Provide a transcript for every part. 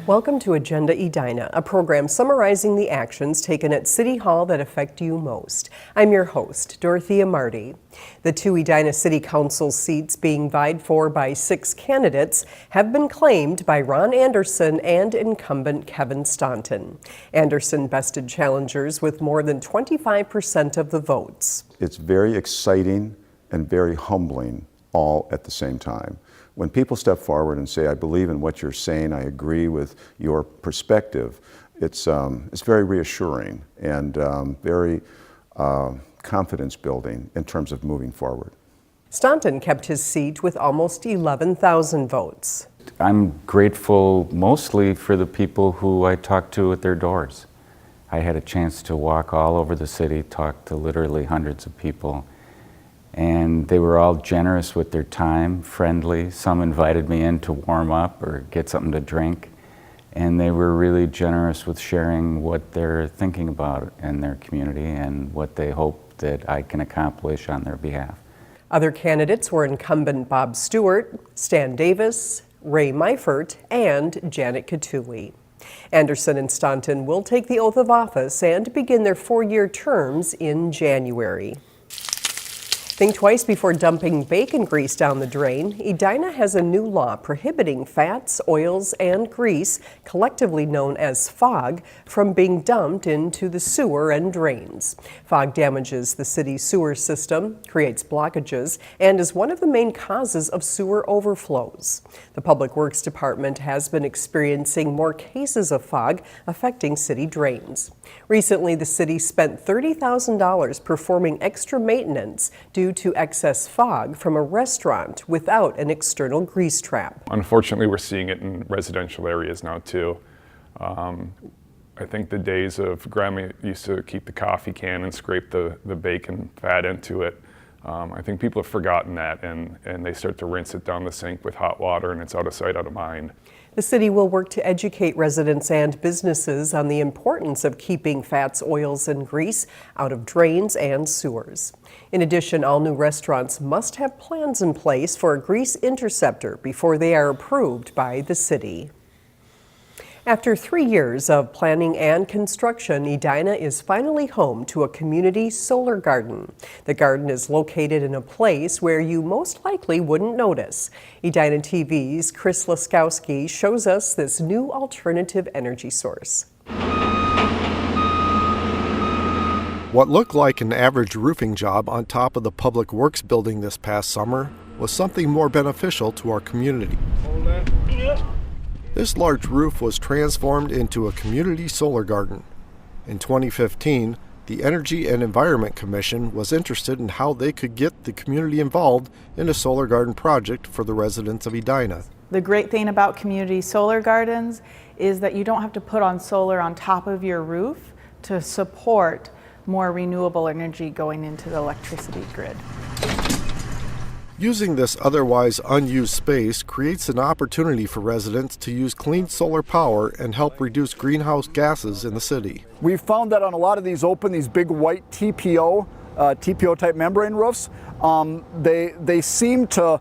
Welcome to Agenda Edina, a program summarizing the actions taken at City Hall that affect you most. I'm your host, Dorothea Marty. The two Edina City Council seats being vied for by 6 candidates have been claimed by Ron Anderson and incumbent Kevin Staunton. Anderson bested challengers with more than 25% of the votes. It's very exciting and very humbling all at the same time. When people step forward and say, I believe in what you're saying, I agree with your perspective, it's very reassuring and very confidence building in terms of moving forward. Staunton kept his seat with almost 11,000 votes. I'm grateful mostly for the people who I talked to at their doors. I had a chance to walk all over the city, talk to literally hundreds of people. And they were all generous with their time, friendly. Some invited me in to warm up or get something to drink. And they were really generous with sharing what they're thinking about in their community and what they hope that I can accomplish on their behalf. Other candidates were incumbent Bob Stewart, Stan Davis, Ray Meifert, and Janet Katuli. Anderson and Staunton will take the oath of office and begin their 4-year terms in January. Think twice before dumping bacon grease down the drain. Edina has a new law prohibiting fats, oils, and grease, collectively known as FOG, from being dumped into the sewer and drains. FOG damages the city's sewer system, creates blockages, and is one of the main causes of sewer overflows. The Public Works Department has been experiencing more cases of FOG affecting city drains. Recently, the city spent $30,000 performing extra maintenance due to excess fog from a restaurant without an external grease trap. Unfortunately, we're seeing it in residential areas now too. I think the days of Grandma used to keep the coffee can and scrape the bacon fat into it. I think people have forgotten that and they start to rinse it down the sink with hot water and it's out of sight, out of mind. The city will work to educate residents and businesses on the importance of keeping fats, oils, and grease out of drains and sewers. In addition, all new restaurants must have plans in place for a grease interceptor before they are approved by the city. After 3 years of planning and construction, Edina is finally home to a community solar garden. The garden is located in a place where you most likely wouldn't notice. Edina TV's Chris Laskowski shows us this new alternative energy source. What looked like an average roofing job on top of the Public Works building this past summer was something more beneficial to our community. This large roof was transformed into a community solar garden. In 2015, the Energy and Environment Commission was interested in how they could get the community involved in a solar garden project for the residents of Edina. The great thing about community solar gardens is that you don't have to put on solar on top of your roof to support more renewable energy going into the electricity grid. Using this otherwise unused space creates an opportunity for residents to use clean solar power and help reduce greenhouse gases in the city. We've found that on a lot of these big white TPO type membrane roofs, they seem to,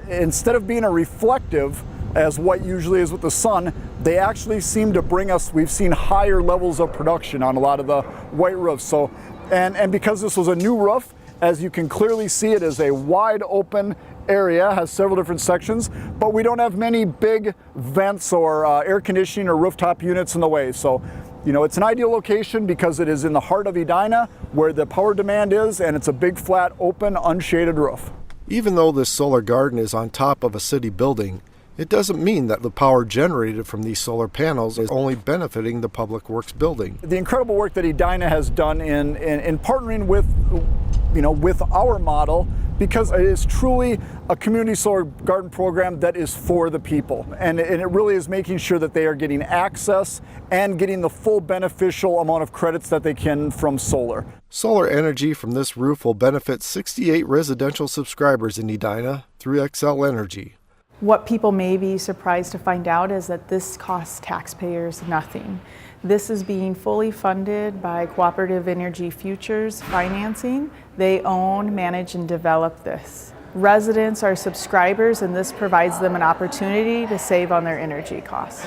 instead of being a reflective, as white usually is with the sun, they actually seem to bring us, we've seen higher levels of production on a lot of the white roofs. So, and because this was a new roof, as you can clearly see, it is a wide open area, has several different sections, but we don't have many big vents or air conditioning or rooftop units in the way. So, it's an ideal location because it is in the heart of Edina where the power demand is, and it's a big, flat, open, unshaded roof. Even though this solar garden is on top of a city building, it doesn't mean that the power generated from these solar panels is only benefiting the Public Works building. The incredible work that Edina has done in partnering with our model, because it is truly a community solar garden program that is for the people. And it really is making sure that they are getting access and getting the full beneficial amount of credits that they can from solar. Solar energy from this roof will benefit 68 residential subscribers in Edina through XL Energy. What people may be surprised to find out is that this costs taxpayers nothing. This is being fully funded by Cooperative Energy Futures financing. They own, manage, and develop this. Residents are subscribers, and this provides them an opportunity to save on their energy costs.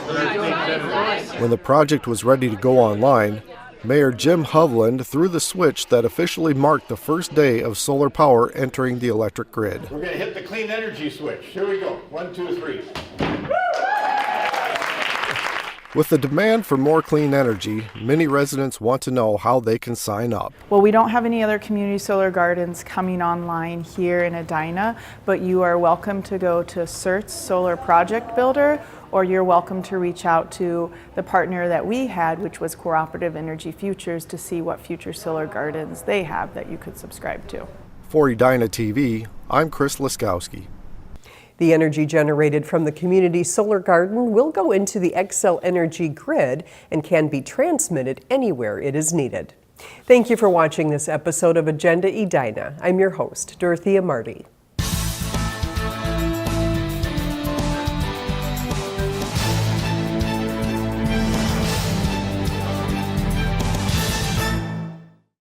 When the project was ready to go online, Mayor Jim Hovland threw the switch that officially marked the first day of solar power entering the electric grid. We're going to hit the clean energy switch. Here we go. 1, 2, 3. With the demand for more clean energy, many residents want to know how they can sign up. Well, we don't have any other community solar gardens coming online here in Edina, but you are welcome to go to CERT's Solar Project Builder, or you're welcome to reach out to the partner that we had, which was Cooperative Energy Futures, to see what future solar gardens they have that you could subscribe to. For Edina TV, I'm Chris Laskowski. The energy generated from the community solar garden will go into the Xcel Energy grid and can be transmitted anywhere it is needed. Thank you for watching this episode of Agenda Edina. I'm your host, Dorothea Marty.